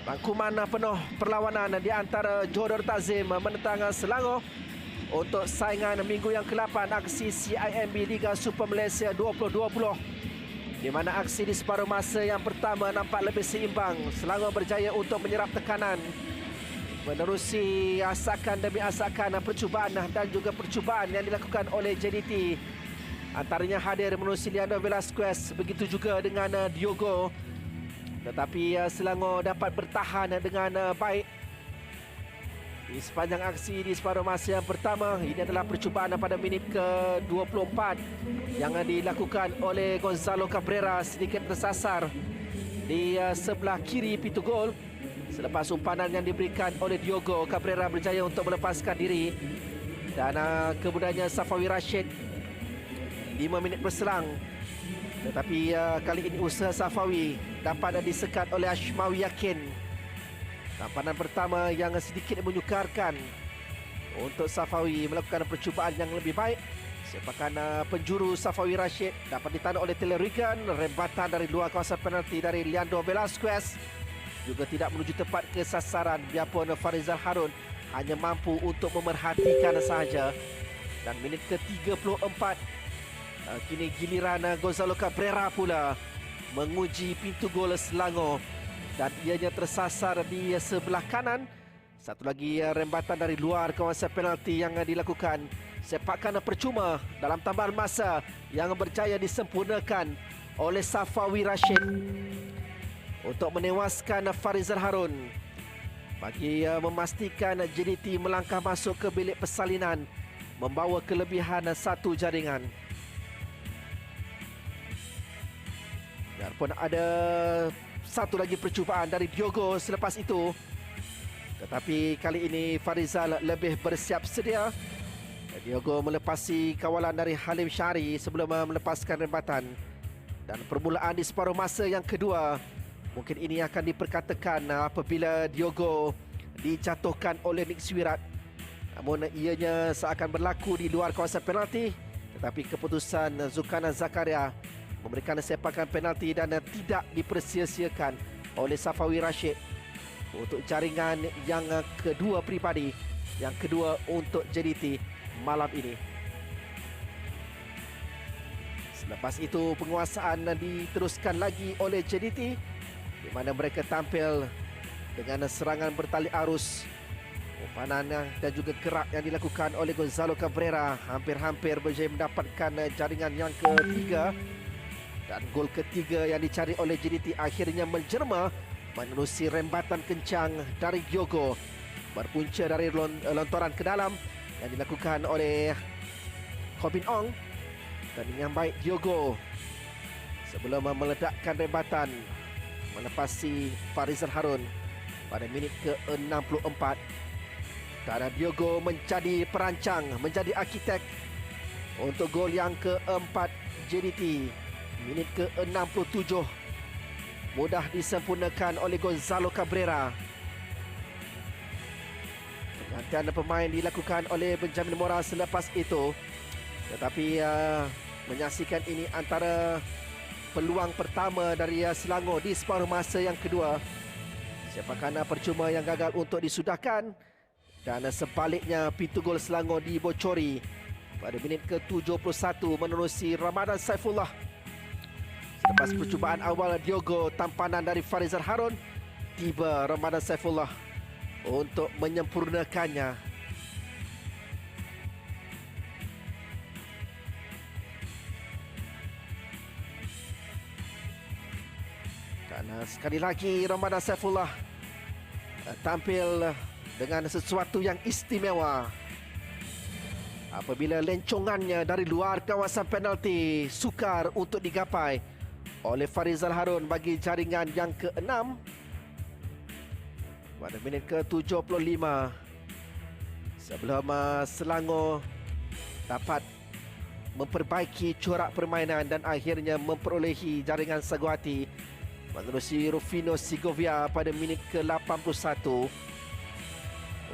Rangkuman penuh perlawanan di antara Johor Takzim menentang Selangor untuk saingan minggu yang ke-8 aksi CIMB Liga Super Malaysia 2020, di mana aksi di separuh masa yang pertama nampak lebih seimbang. Selangor berjaya untuk menyerap tekanan menerusi asakan demi asakan percubaan dan juga percubaan yang dilakukan oleh JDT. Antaranya hadir menerusi Leandro Velasquez, begitu juga dengan Diogo. Tetapi Selangor dapat bertahan dengan baik di sepanjang aksi di separuh masa yang pertama. Ini adalah percubaan pada minit ke-24 yang dilakukan oleh Gonzalo Cabrera, sedikit tersasar di sebelah kiri pintu gol. Selepas umpanan yang diberikan oleh Diogo, Cabrera berjaya untuk melepaskan diri. Dan kemudiannya Safawi Rashid 5 minit berselang. Tetapi kali ini usaha Safawi dapat disekat oleh Ashmawi Yakin. Tampanan pertama yang sedikit menyukarkan untuk Safawi melakukan percubaan yang lebih baik. Sepakan penjuru Safawi Rashid dapat ditanda oleh Taylor Regan. Rembatan dari luar kawasan penalti dari Leandro Velasquez juga tidak menuju tepat ke sasaran, biarpun Farizal Harun hanya mampu untuk memerhatikan sahaja. Dan minit ke-34, kini giliran Gonzalo Cabrera pula menguji pintu gol Selangor, dan ianya tersasar di sebelah kanan. Satu lagi rembatan dari luar kawasan penalti yang dilakukan. Sepakan percuma dalam tambahan masa yang berjaya disempurnakan oleh Safawi Rashid untuk menewaskan Farizal Harun bagi memastikan JDT melangkah masuk ke bilik persalinan membawa kelebihan satu jaringan. Biarpun ada satu lagi percubaan dari Diogo selepas itu, tetapi kali ini Farizal lebih bersiap sedia. Diogo melepasi kawalan dari Halim Syari sebelum melepaskan rembatan. Dan permulaan di separuh masa yang kedua, mungkin ini akan diperkatakan apabila Diogo dijatuhkan oleh Nick Swirat. Namun ianya seakan berlaku di luar kawasan penalti, tetapi keputusan Zulkarnain Zakaria memberikan sepakan penalti dan tidak dipersia-siakan oleh Safawi Rashid untuk jaringan yang kedua pribadi, yang kedua untuk JDT malam ini. Selepas itu penguasaan diteruskan lagi oleh JDT, di mana mereka tampil dengan serangan bertali arus. Umpanan dan juga gerak yang dilakukan oleh Gonzalo Cabrera hampir-hampir berjaya mendapatkan jaringan yang ketiga. Dan gol ketiga yang dicari oleh JDT akhirnya menjerma menerusi rembatan kencang dari Diogo, berpunca dari lontaran ke dalam yang dilakukan oleh Kobin Ong. Dan yang baik Diogo sebelum meledakkan rembatan melepasi Farizal Harun pada minit ke-64. Dan Diogo menjadi perancang, menjadi arkitek untuk gol yang keempat JDT. Minit ke-67 mudah disempurnakan oleh Gonzalo Cabrera. Penggantian pemain dilakukan oleh Benjamin Mora selepas itu. Tetapi menyaksikan ini antara peluang pertama dari Selangor di separuh masa yang kedua. Sepakan percuma yang gagal untuk disudahkan. Dan sebaliknya pintu gol Selangor dibocori pada minit ke-71 menerusi Ramadan Saifullah. Selepas percubaan awal Diogo, tampanan dari Farizal Harun, tiba Ramadan Saifullah untuk menyempurnakannya. Dan sekali lagi Ramadan Saifullah tampil dengan sesuatu yang istimewa apabila lencongannya dari luar kawasan penalti sukar untuk digapai oleh Farizal Harun bagi jaringan yang ke-6 pada minit ke-75, sebelum Selangor dapat memperbaiki corak permainan dan akhirnya memperolehi jaringan sagu hati menerusi Rufino Segovia pada minit ke-81.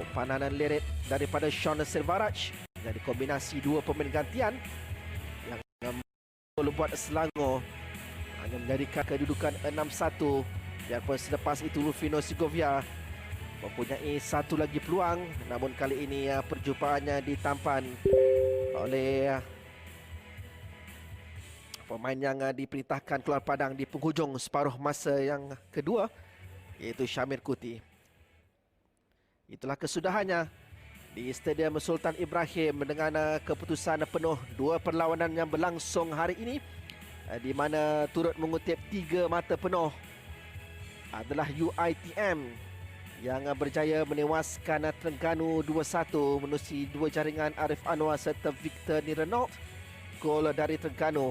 Umpanan leret daripada Sean Silvaraj yang dikombinasi dua pemain gantian yang membuat Selangor hanya menjadikan kedudukan 6-1 Biarpun selepas itu Rufino Segovia mempunyai satu lagi peluang, namun kali ini perjumpaannya ditampan oleh pemain yang diperintahkan keluar padang di penghujung separuh masa yang kedua, iaitu Syamir Kuti. Itulah kesudahannya di Stadium Sultan Ibrahim dengan keputusan penuh dua perlawanan yang berlangsung hari ini, di mana turut mengutip 3 mata penuh adalah UiTM yang berjaya menewaskan Terengganu 2-1 menerusi 2 jaringan Arif Anwar serta Victor Nirenot. Gol dari Terengganu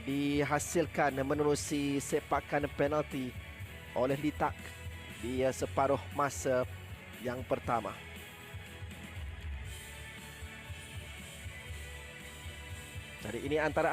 dihasilkan menerusi sepakan penalti oleh Litak di separuh masa yang pertama. Jadi ini antara